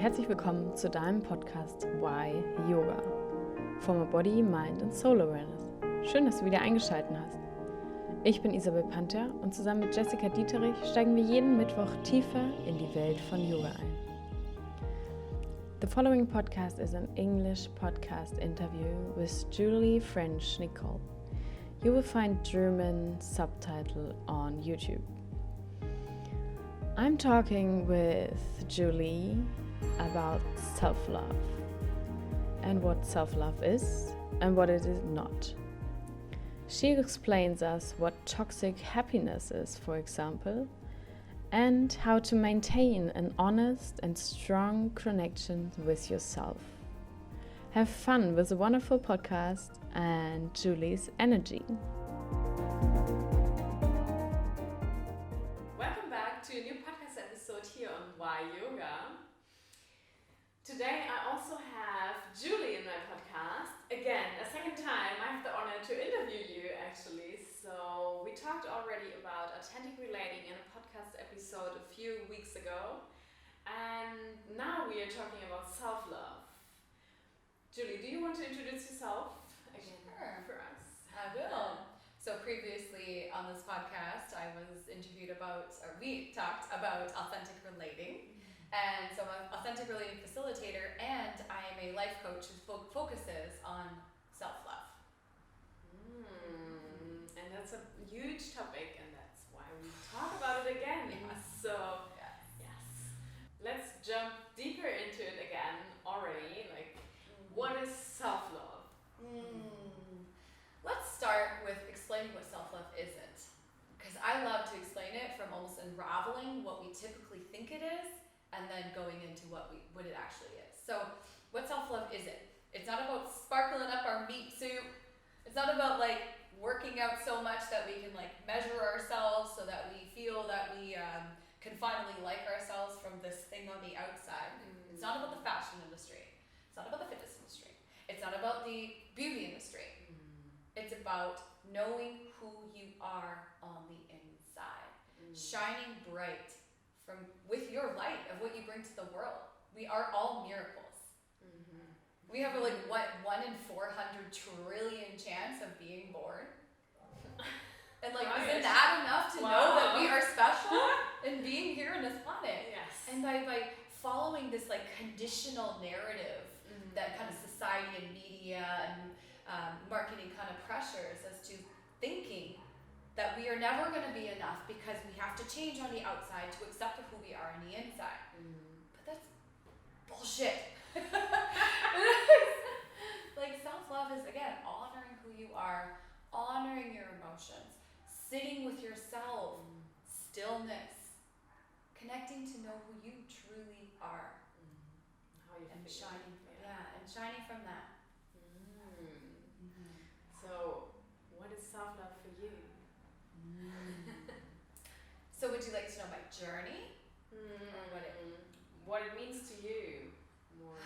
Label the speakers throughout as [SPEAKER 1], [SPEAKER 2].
[SPEAKER 1] herzlich willkommen zu deinem Podcast Why Yoga. Former Body, Mind und Soul Awareness. Schön, dass du wieder eingeschaltet hast. Ich bin Isabel Panther und zusammen mit Jessica Dieterich steigen wir jeden Mittwoch tiefer in die Welt von Yoga ein. The following podcast is an English podcast interview with Julie French Nicole. You will find German subtitle on YouTube. I'm talking with Julie about self-love and what self-love is and what it is not. She explains us what toxic happiness is, for example, and how to maintain an honest and strong connection with yourself. Have fun with the wonderful podcast and Julie's energy. Welcome back to a new podcast episode here on Why Yoga. Today I also have Julie in my podcast. Again, a second time I have the honor to interview you actually. So we talked already about authentic relating in a podcast episode a few weeks ago. And now we are talking about self-love. Julie, do you want to introduce yourself again for us?
[SPEAKER 2] I will. So previously on this podcast, I was interviewed about, or we talked about authentic relating. And so I'm an authentic relating facilitator, and I am a life coach who focuses on self-love.
[SPEAKER 1] And that's a huge topic, and that's why we talk about it again.
[SPEAKER 2] Yes.
[SPEAKER 1] So, yes. Let's jump deeper into it again already. What is self-love?
[SPEAKER 2] Let's start with explaining what self-love isn't. Because I love to explain it from almost unraveling what we typically think it is, and then going into what it actually is. So, what self-love is it? It's not about sparkling up our meat soup. It's not about working out so much that we can measure ourselves so that we feel that we can finally like ourselves from this thing on the outside. It's not about the fashion industry. It's not about the fitness industry. It's not about the beauty industry. It's about knowing who you are on the inside, shining bright with your light of what you bring to the world. We are all miracles. We have 1 in 400 trillion chance of being born. And isn't that enough to know that we are special in being here on this planet?
[SPEAKER 1] Yes.
[SPEAKER 2] And by following this conditional narrative that kind of society and media and marketing kind of pressures as to thinking that we are never going to be enough because we have to change on the outside to accept who we are on the inside. But that's bullshit. Self-love is, again, honoring who you are, honoring your emotions, sitting with yourself, stillness, connecting to know who you truly are, and shining from that.
[SPEAKER 1] So, what is self-love for you?
[SPEAKER 2] So would you like to know my journey? Or
[SPEAKER 1] what it means to you? More.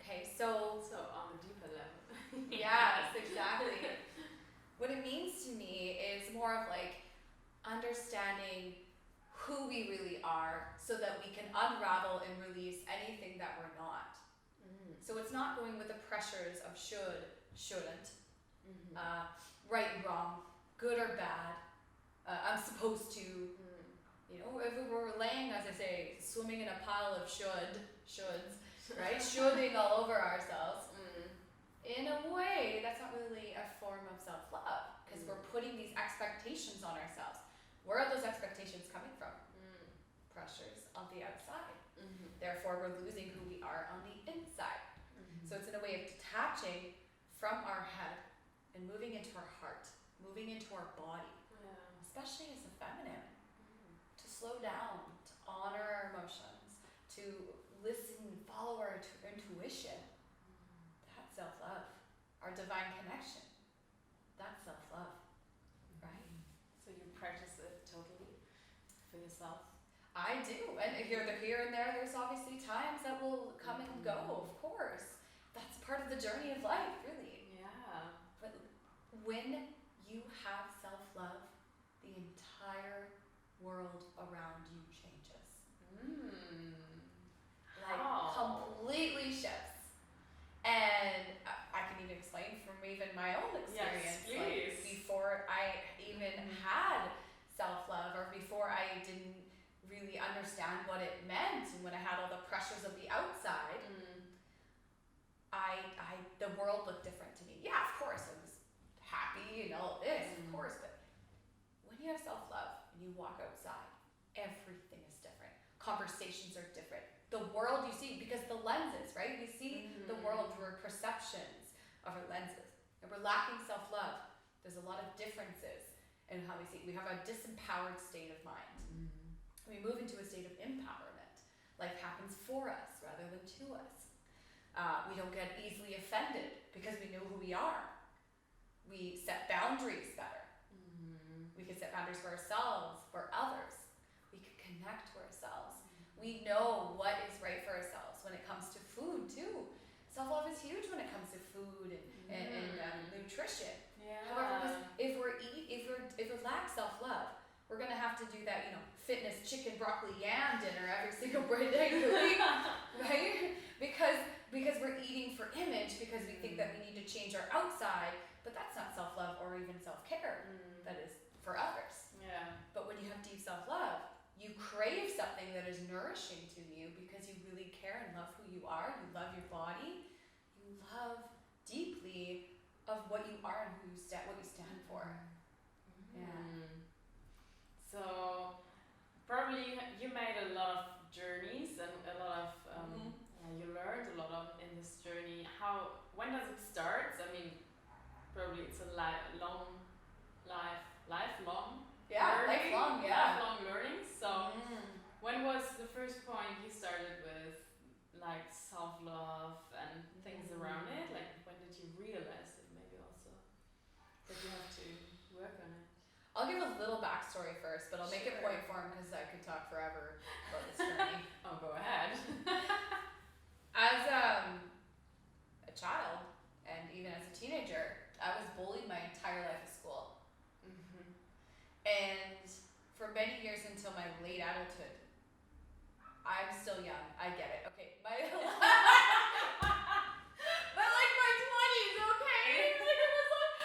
[SPEAKER 2] Okay, so
[SPEAKER 1] on a deeper level.
[SPEAKER 2] Yes, exactly. What it means to me is more of understanding who we really are so that we can unravel and release anything that we're not. So it's not going with the pressures of should, shouldn't, right and wrong, good or bad, I'm supposed to, if we were laying, as I say, swimming in a pile of shoulds, right? Shoulding all over ourselves. In a way, that's not really a form of self-love, because we're putting these expectations on ourselves. Where are those expectations coming from? Pressures on the outside. Therefore, we're losing who we are on the inside. So it's in a way of detaching from our head and moving into our heart, moving into our body, especially as a feminine, to slow down, to honor our emotions, to listen, follow our intuition. That's self-love. Our divine connection. That's self-love, right?
[SPEAKER 1] So you practice it totally for yourself?
[SPEAKER 2] I do, and here and there, there's obviously times that will come and go, of course. That's part of the journey of life, really.
[SPEAKER 1] Yeah.
[SPEAKER 2] But when you have self-love, the entire world around you changes.
[SPEAKER 1] How?
[SPEAKER 2] even my own experience.
[SPEAKER 1] Yes,
[SPEAKER 2] like
[SPEAKER 1] please.
[SPEAKER 2] before I even had self-love, or before I didn't really understand what it meant, and when I had all the pressures of the outside, the world looked different to me. Yeah, of course, I was happy and all of this, of course, but when you have self-love and you walk outside, everything is different. Conversations are different. The world you see, because the lenses, right? We see the world through our perceptions of our lenses. And we're lacking self-love. There's a lot of differences in how we see. We have a disempowered state of mind. We move into a state of empowerment. Life happens for us rather than to us. We don't get easily offended because we know who we are. We set boundaries better. We can set boundaries for ourselves, for others. We can connect to ourselves. We know what is right for ourselves when it comes to food too. Self-love is huge when it comes to food and nutrition.
[SPEAKER 1] Yeah.
[SPEAKER 2] However, if we lack self-love, we're gonna have to do that, fitness chicken, broccoli, yam dinner every single day of the week, right? Because we're eating for image, because we think that we need to change our outside, but that's not self-love or even self-care. That is for others.
[SPEAKER 1] Yeah.
[SPEAKER 2] But when you have deep self-love, you crave something that is nourishing to you because you really care and love who you are. You love your body. You love deeply of what you are and what you stand for. Yeah.
[SPEAKER 1] So probably you made a lot of journeys and a lot of you learned a lot of in this journey. When does it start? I mean, probably it's a lifelong lifelong learning. So when was the first point you started with like self-love and things around it? Like when did you realize that maybe also that you have to work on it?
[SPEAKER 2] I'll give a little backstory first, but I'll make it point form because I could talk forever about this journey.
[SPEAKER 1] Oh, go ahead.
[SPEAKER 2] As a child and even as a teenager, I was bullied my entire life at school. And for many years until my late adulthood, I'm still young, I get it. Okay, but like my 20s, okay?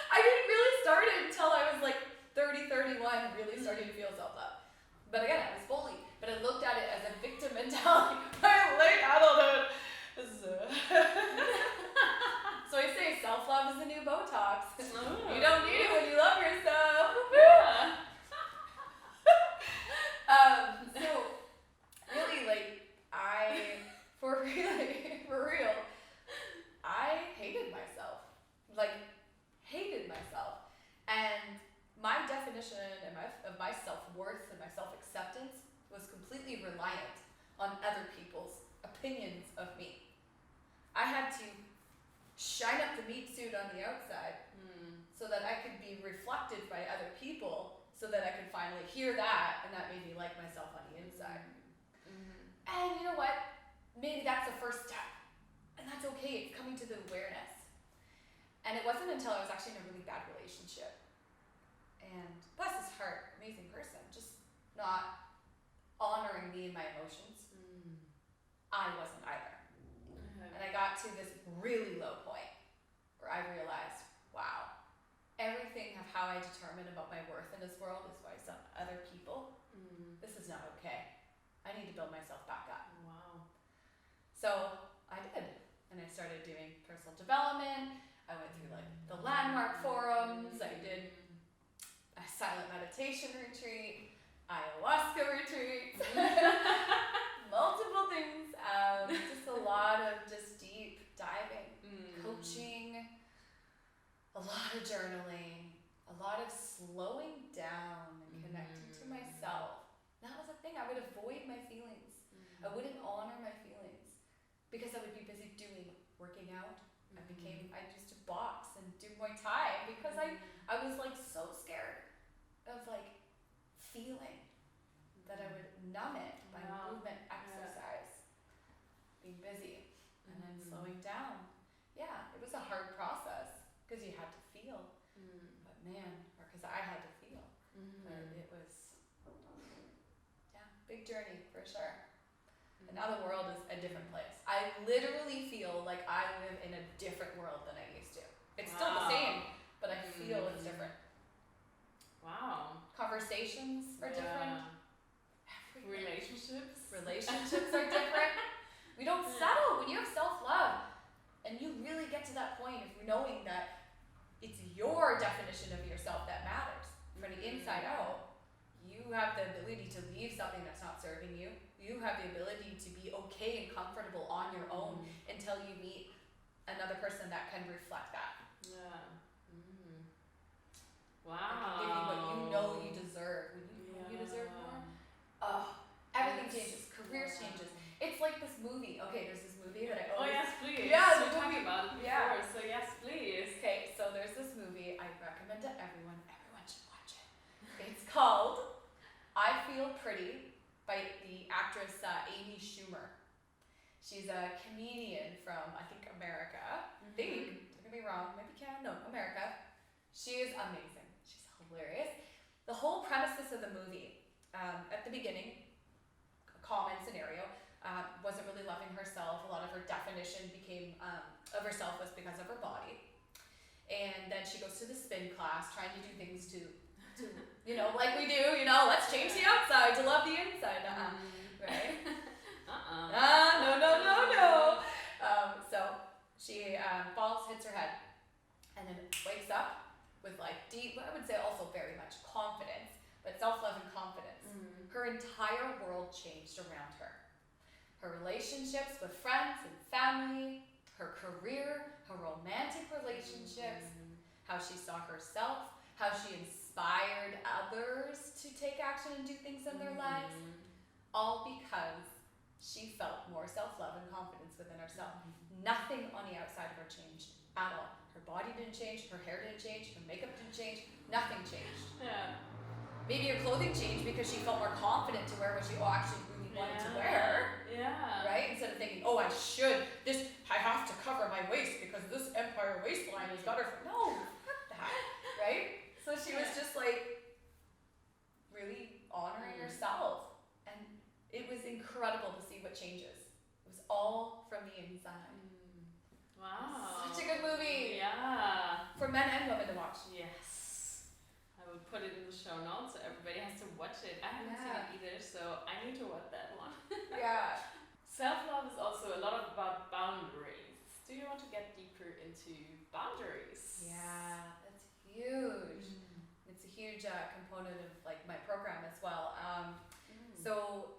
[SPEAKER 2] I didn't really start it until I was like 30, 31, really starting to feel self-love. But again, I was bullied, but I looked at it as a victim mentality. My late adulthood. So I say self-love is the new Botox. You don't need it when you love yourself.
[SPEAKER 1] Yeah.
[SPEAKER 2] So really, for real, I hated myself. And my definition of my self-worth and my self-acceptance was completely reliant on other people's opinions of me. I had to shine up the meat suit on the outside so that I could be reflected by other people, so that I could finally hear that, and that made me like myself on the inside. And you know what? Maybe that's the first step. And that's okay, it's coming to the awareness. And it wasn't until I was actually in a really bad relationship. And bless his heart, amazing person, just not honoring me and my emotions. I wasn't either. And I got to this really low point where I realized, wow, everything of how I determine about my worth in this world is by some other people. This is not okay. I need to build myself back up.
[SPEAKER 1] Wow.
[SPEAKER 2] So I did. And I started doing personal development. I went through the landmark forums. I did a silent meditation retreat, ayahuasca retreats, multiple things. Just a lot of deep diving, coaching, a lot of journaling, a lot of slowing down and connecting to myself. That was a thing. I would avoid my feelings. I wouldn't honor my feelings because I would be busy working out. I used to box and do Muay Thai because I was so scared of feeling that I would numb it by movement, exercise, being busy, and then slowing down. Yeah, it was a hard process because you had to feel, but because I had to feel. But it was, big journey for sure. And now the world is a different place. I literally feel like I live in a different world than I used to. It's still the same, but I feel it's different.
[SPEAKER 1] Wow.
[SPEAKER 2] Conversations are different.
[SPEAKER 1] Relationships
[SPEAKER 2] are different. We don't settle. When you have self-love and you really get to that point of knowing that it's your definition of yourself that matters from the inside out, you have the ability to leave something that's not serving you. You have the ability to be okay and comfortable on your own until you meet another person that can reflect that.
[SPEAKER 1] Yeah. Wow.
[SPEAKER 2] That can give you what you know you deserve. When you know you deserve more, everything changes. Careers changes. It's like this movie. Okay, there's this movie that I always...
[SPEAKER 1] Oh, yes, please.
[SPEAKER 2] Yeah,
[SPEAKER 1] we talked about it before, so yes, please.
[SPEAKER 2] Okay, so there's this movie I recommend to everyone. Everyone should watch it. It's called I Feel Pretty by the actress Amy Schumer. She's a comedian from, I think, America. I think, don't get me wrong, maybe Canada, no, America. She is amazing. She's hilarious. The whole premises of the movie, at the beginning, a common scenario, wasn't really loving herself. A lot of her definition of herself was because of her body. And then she goes to the spin class, trying to do things to like we do, let's change the outside to love the inside. Right? No. So she falls, hits her head, and then wakes up with deep, I would say also very much confidence, but self-love and confidence. Her entire world changed around her. Her relationships with friends and family, her career, her romantic relationships, how she saw herself, how she inspired others to take action and do things in their lives, all because she felt more self-love and confidence within herself. Nothing on the outside of her changed at all. Her body didn't change, her hair didn't change, her makeup didn't change, nothing changed.
[SPEAKER 1] Yeah.
[SPEAKER 2] Maybe her clothing changed because she felt more confident to wear what she actually really wanted to wear.
[SPEAKER 1] Yeah.
[SPEAKER 2] Right? Instead of thinking, I have to cover my waist because this empire waistline is better for... No, fuck that. Right? So she was just really honoring herself. And it was incredible to see what changes. It was all from the inside.
[SPEAKER 1] Wow.
[SPEAKER 2] Such a good movie.
[SPEAKER 1] Yeah.
[SPEAKER 2] For men and women to watch.
[SPEAKER 1] Yes. I will put it in the show notes so everybody has to watch it. I haven't seen it either, so I need to watch that one.
[SPEAKER 2] Yeah.
[SPEAKER 1] Self-love is also a lot about boundaries. Do you want to get deeper into boundaries?
[SPEAKER 2] Yeah, that's huge. It's a huge component of my program as well. So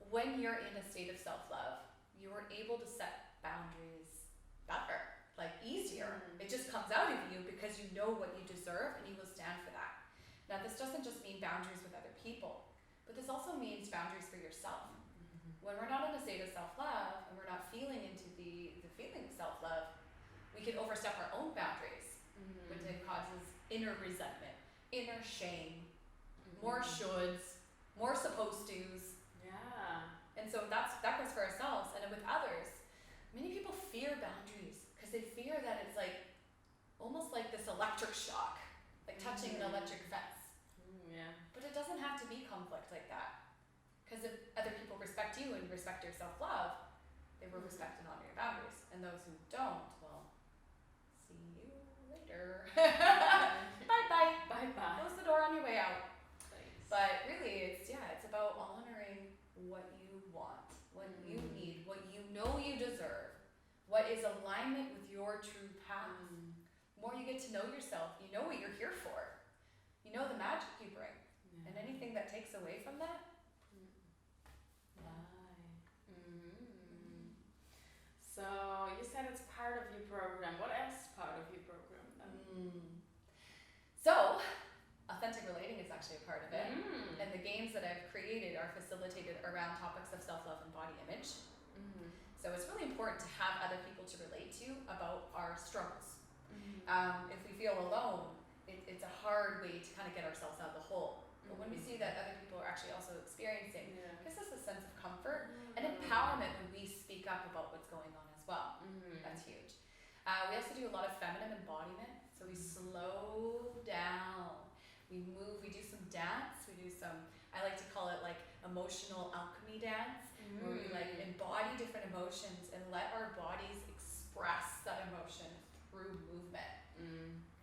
[SPEAKER 2] when you're in a state of self-love, you are able to set boundaries better, easier. It just comes out of you because you know what you deserve and you will stand for that. Now, this doesn't just mean boundaries with other people, but this also means boundaries for yourself. When we're not in a state of self-love and we're not feeling into the feeling of self-love, we can overstep our own boundaries, which then causes inner resentment, inner shame, more shoulds, more supposed to's.
[SPEAKER 1] Yeah.
[SPEAKER 2] And so that goes for ourselves. And then with others, many people fear boundaries because they fear that it's almost like this electric shock, like touching an electric fence.
[SPEAKER 1] Yeah.
[SPEAKER 2] But it doesn't have to be conflict like that. Because if other people respect you and respect your self-love, they will respect and honor your boundaries. And those who don't, well, see you later. Bye-bye.
[SPEAKER 1] Bye-bye.
[SPEAKER 2] Close the door on your way out.
[SPEAKER 1] Thanks.
[SPEAKER 2] But really, it's about honoring what you want, what you need, what you know you deserve, what is alignment with your true path. The more you get to know yourself, you know what you're here for. You know the magic you bring. And anything that takes away from that,
[SPEAKER 1] So you said it's part of your program. What else is part of your program then?
[SPEAKER 2] So authentic relating is actually a part of it. And the games that I've created are facilitated around topics of self-love and body image. So it's really important to have other people to relate to about our struggles. If we feel alone, it's a hard way to kind of get ourselves out of the hole. But when we see that other people are actually also experiencing, it gives us a sense of comfort and empowerment when we speak up about what's going on as well. That's huge. We also do a lot of feminine embodiment. So we slow down. We move, we do some dance, we do some, I like to call it emotional alchemy dance, where we embody different emotions and let our bodies express that emotion through movement.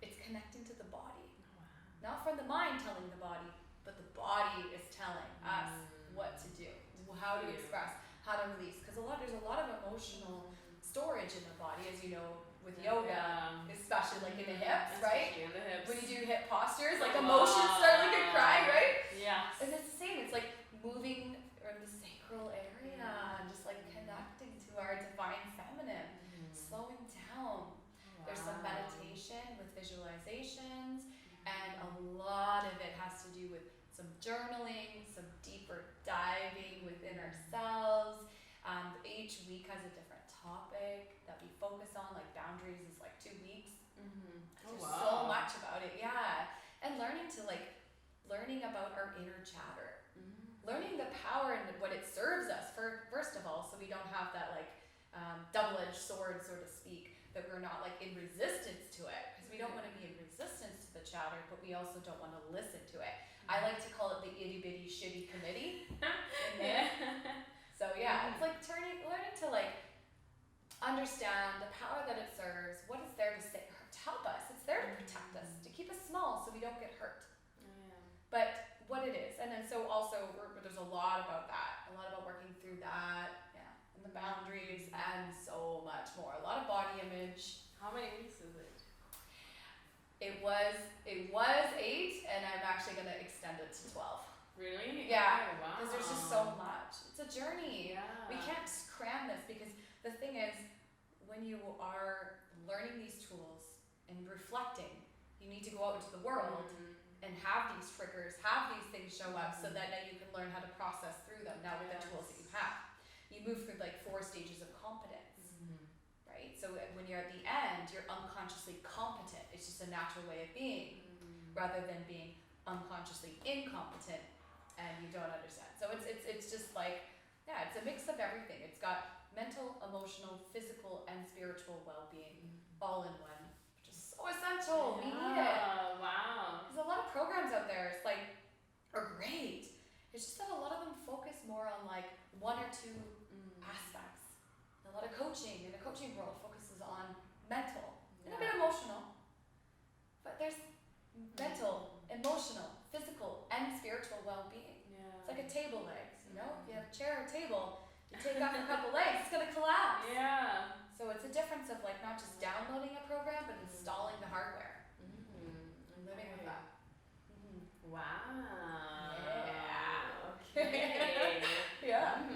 [SPEAKER 2] It's connecting to the body.
[SPEAKER 1] Wow.
[SPEAKER 2] Not from the mind telling the body, but the body is telling us what to do, how to express, how to release. Because there's a lot of emotional storage in the body, as you know, with yoga, especially like in the hips, right?
[SPEAKER 1] In the hips.
[SPEAKER 2] When you do hip postures, like emotions start like a cry, right?
[SPEAKER 1] Yes.
[SPEAKER 2] And it's the same. It's like moving in the sacral area, and just like connecting to our divine feminine, slowing down. There's some meditation with visualizations, and a lot of it has to do with some journaling, some deeper diving within ourselves. Each week has a different topic that we focus on, like boundaries is like 2 weeks. There's so much about it, and learning about our inner chatter, learning the power and what it serves us first of all, so we don't have that like double-edged sword, so to speak, that we're not like in resistance to it, because we don't want to be in resistance to the chatter, but we also don't want to listen to it. I like to call it the itty bitty shitty committee. So it's like learning to like understand the power that it serves, what it's there to help us. It's there to protect us, to keep us small so we don't get hurt. But what it is, and then so also there's a lot about that, a lot about working through that, and the boundaries, and so much more. A lot of body image.
[SPEAKER 1] How many weeks is it?
[SPEAKER 2] It was 8, and I'm actually gonna extend it to 12.
[SPEAKER 1] Really?
[SPEAKER 2] Yeah.
[SPEAKER 1] Oh, wow.
[SPEAKER 2] Because there's just so much. It's a journey.
[SPEAKER 1] Yeah.
[SPEAKER 2] We can't cram this, because the thing is, when you are learning these tools and reflecting, you need to go out into the world and have these triggers, have these things show up, so that now you can learn how to process through them now with the tools that you have. You move through like 4 stages of competence, right? So when you're at the end, you're unconsciously competent. It's just a natural way of being, rather than being unconsciously incompetent and you don't understand. So it's just like, it's a mix of everything. It's got mental, emotional, physical, and spiritual well-being all in one, which is so essential. We need it.
[SPEAKER 1] Wow.
[SPEAKER 2] There's a lot of programs out there, it's like, are great. It's just that a lot of them focus more on like 1 or 2 aspects. A lot of coaching in the coaching world focuses on mental and a bit emotional. But there's mental, emotional, physical, and spiritual well-being. It's like a table legs, you know? If you have a chair or table, you take off a couple legs, it's gonna collapse.
[SPEAKER 1] Yeah.
[SPEAKER 2] So it's a difference of like not just downloading a program, but installing the hardware and living with that.
[SPEAKER 1] Wow.
[SPEAKER 2] Yeah.
[SPEAKER 1] Okay.
[SPEAKER 2] Yeah.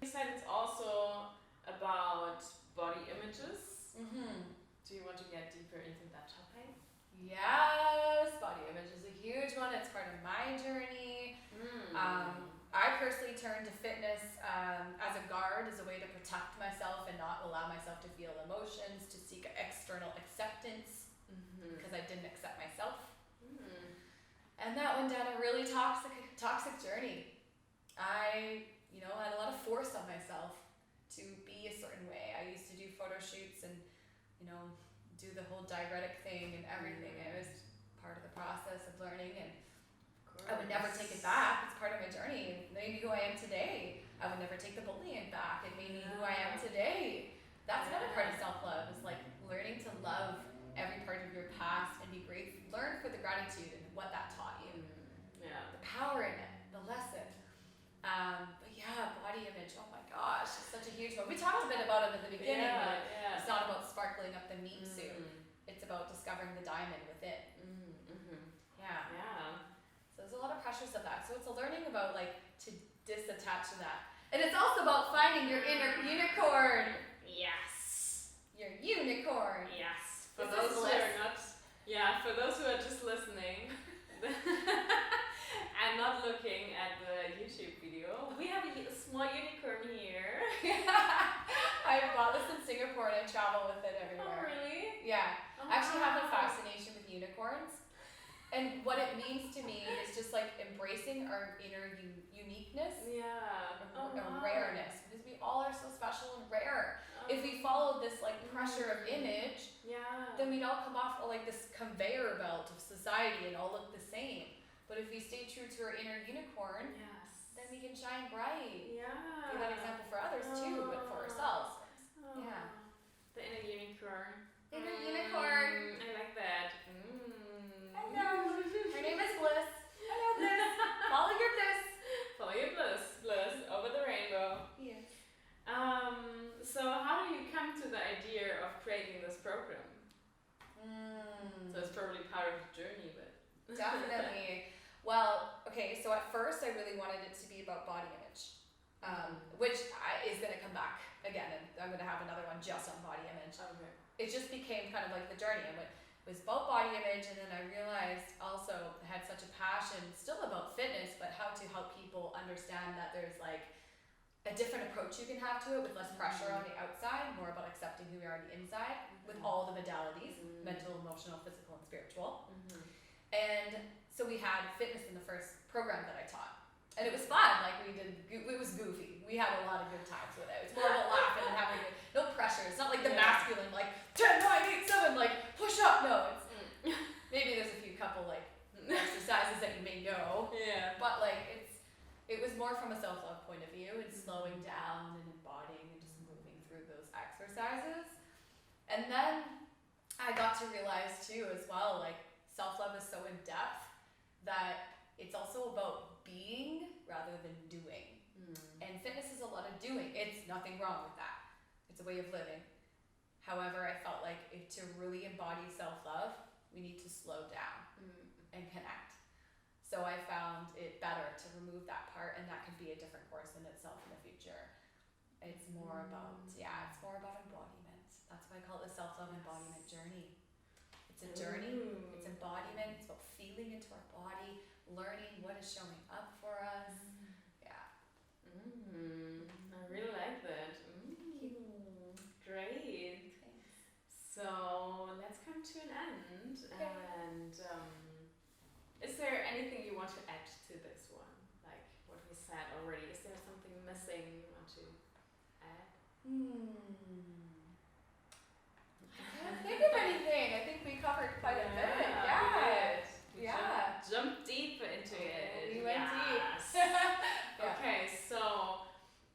[SPEAKER 1] You said it's also about body images. Do you want to get deeper into that topic?
[SPEAKER 2] Yes, body image is a huge one. It's part of my journey. I personally turned to fitness as a guard, as a way to protect myself and not allow myself to feel emotions, to seek external acceptance, because I didn't accept myself. And that went down a really toxic journey. I, had a lot of force on myself to be a certain way. I used to do photo shoots and, do the whole diuretic thing and everything. It was part of the process of learning, and I would never take it back. It's part of my journey. It made me who I am today. I would never take the bullying back. It made me who I am today. That's another part of self-love, is like learning to love every part of your past and be grateful. Learn for the gratitude and what that taught you. The power in it, the lesson. But body image, oh my gosh, it's such a huge one. We talked a bit about it at the beginning, but it's not about sparkling up the meat suit. It's about discovering the diamond within. So there's a lot of pressures of that. So it's a learning about like to disattach to that. And it's also about finding your inner unicorn.
[SPEAKER 1] Yes.
[SPEAKER 2] Your unicorn.
[SPEAKER 1] Yes.
[SPEAKER 2] For those who
[SPEAKER 1] are just listening and not looking at the YouTube video, we have a small unicorn here.
[SPEAKER 2] I bought this in Singapore and I travel with it everywhere.
[SPEAKER 1] Oh, really?
[SPEAKER 2] Yeah. I actually have a fascination with unicorns. And what it means to me is just like embracing our inner uniqueness and rareness, because we all are so special and rare. If we follow this like pressure of image, then we'd all come off like this conveyor belt of society and all look the same. But if we stay true to our inner unicorn, then we can shine bright. Be that example for others too, but for ourselves.
[SPEAKER 1] The inner unicorn.
[SPEAKER 2] Inner first I really wanted it to be about body image, which is going to come back again, and I'm going to have another one just on body image.
[SPEAKER 1] Okay.
[SPEAKER 2] It just became kind of like the journey. It was about body image, and then I realized also I had such a passion still about fitness, but how to help people understand that there's like a different approach you can have to it with less pressure on the outside, more about accepting who we are on the inside with all the modalities, mental, emotional, physical, and spiritual. And so we had fitness in the first program that I taught. And it was fun, like it was goofy. We had a lot of good times with it. It's more about laughing and having no pressure. It's not like the masculine, like 10, 9, 8, 7, like push up. No, it's maybe there's a few couple like exercises that you may know.
[SPEAKER 1] Yeah.
[SPEAKER 2] But like it was more from a self-love point of view and slowing down and embodying and just moving through those exercises. And then I got to realize too as well, like self-love is so in depth that it's also about being rather than doing. And fitness is a lot of doing. It's nothing wrong with that. It's a way of living. However, I felt like to really embody self-love, we need to slow down and connect. So I found it better to remove that part, and that could be a different course in itself in the future. It's more about, it's more about embodiment. That's why I call it the self-love embodiment journey. It's a journey, it's embodiment, it's about feeling into our body, learning what is showing up for us.
[SPEAKER 1] I really like that. Great.
[SPEAKER 2] Thanks.
[SPEAKER 1] So let's come to an end.
[SPEAKER 2] Okay.
[SPEAKER 1] And is there anything you want to add to this one? Like what we said already? Is there something missing you want to add?
[SPEAKER 2] I can't think of anything. I think we covered quite a bit.
[SPEAKER 1] We jumped deep into it.
[SPEAKER 2] We went deep.
[SPEAKER 1] Okay, so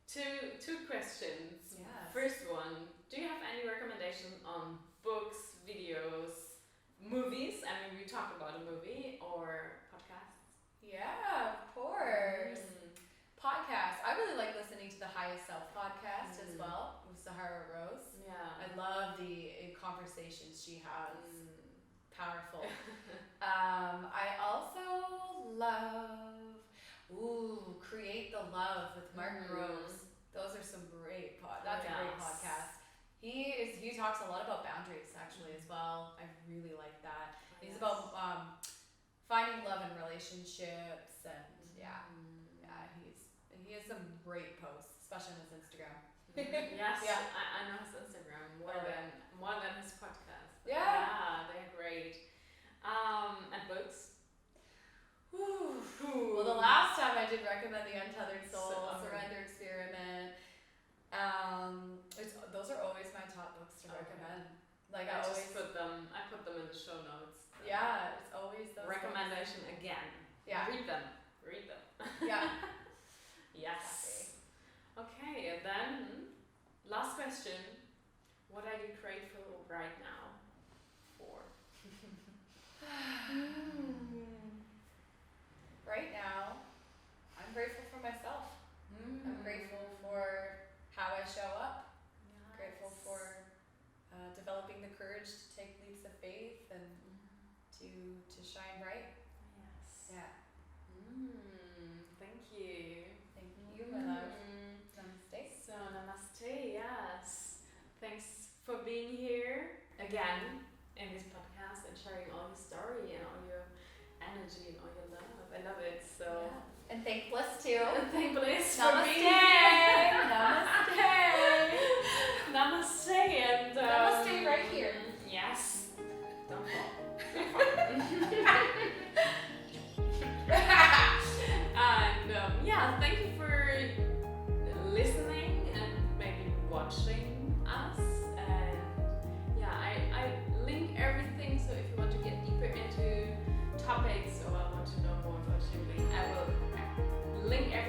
[SPEAKER 1] two questions.
[SPEAKER 2] Yes.
[SPEAKER 1] First one, do you have any recommendation on books, videos, movies? I mean, we talked about a movie or podcasts.
[SPEAKER 2] Yeah, of course. Podcasts. I really like listening to the Highest Self podcast as well with Sahara Rose.
[SPEAKER 1] Yeah.
[SPEAKER 2] I love the conversations she has. Powerful. I also love Create the Love with Mark Rose. Those are some great that's a great podcast. He talks a lot about boundaries actually as well. I really like that. He's about finding love in relationships and he has some great posts, especially on his Instagram.
[SPEAKER 1] Yes,
[SPEAKER 2] Yeah.
[SPEAKER 1] I know his Instagram more than his podcast.
[SPEAKER 2] Yeah.
[SPEAKER 1] They're great. And books.
[SPEAKER 2] Well, the last time I did recommend the Untethered Soul,
[SPEAKER 1] So,
[SPEAKER 2] Surrender Experiment. Those are always my top books to recommend. Like I always
[SPEAKER 1] put them in the show notes.
[SPEAKER 2] Yeah, it's always those
[SPEAKER 1] recommendation
[SPEAKER 2] books.
[SPEAKER 1] again.
[SPEAKER 2] Yeah.
[SPEAKER 1] Read them.
[SPEAKER 2] Yeah.
[SPEAKER 1] Yes. Okay, and then last question. What are you grateful right now for?
[SPEAKER 2] Right now, I'm grateful for myself. I'm grateful for how I show up.
[SPEAKER 1] Nice.
[SPEAKER 2] Grateful for developing the courage to take leaps of faith and to shine bright.
[SPEAKER 1] Yes.
[SPEAKER 2] Yeah.
[SPEAKER 1] Thank you.
[SPEAKER 2] Thank you, my love. Namaste.
[SPEAKER 1] So namaste, yes. Thanks for being here again in this podcast and sharing all your story and all your energy and all your love. I love it. So
[SPEAKER 2] Yeah. And thank Bliss too.
[SPEAKER 1] thank Bliss for
[SPEAKER 2] Namaste.
[SPEAKER 1] being here.
[SPEAKER 2] Namaste.
[SPEAKER 1] Namaste and
[SPEAKER 2] Namaste right here.
[SPEAKER 1] Yes. Don't fall. And thank you for listening and maybe watching us. And I link everything. So if you want to get deeper into topics or want to know more about Julie, I will link everything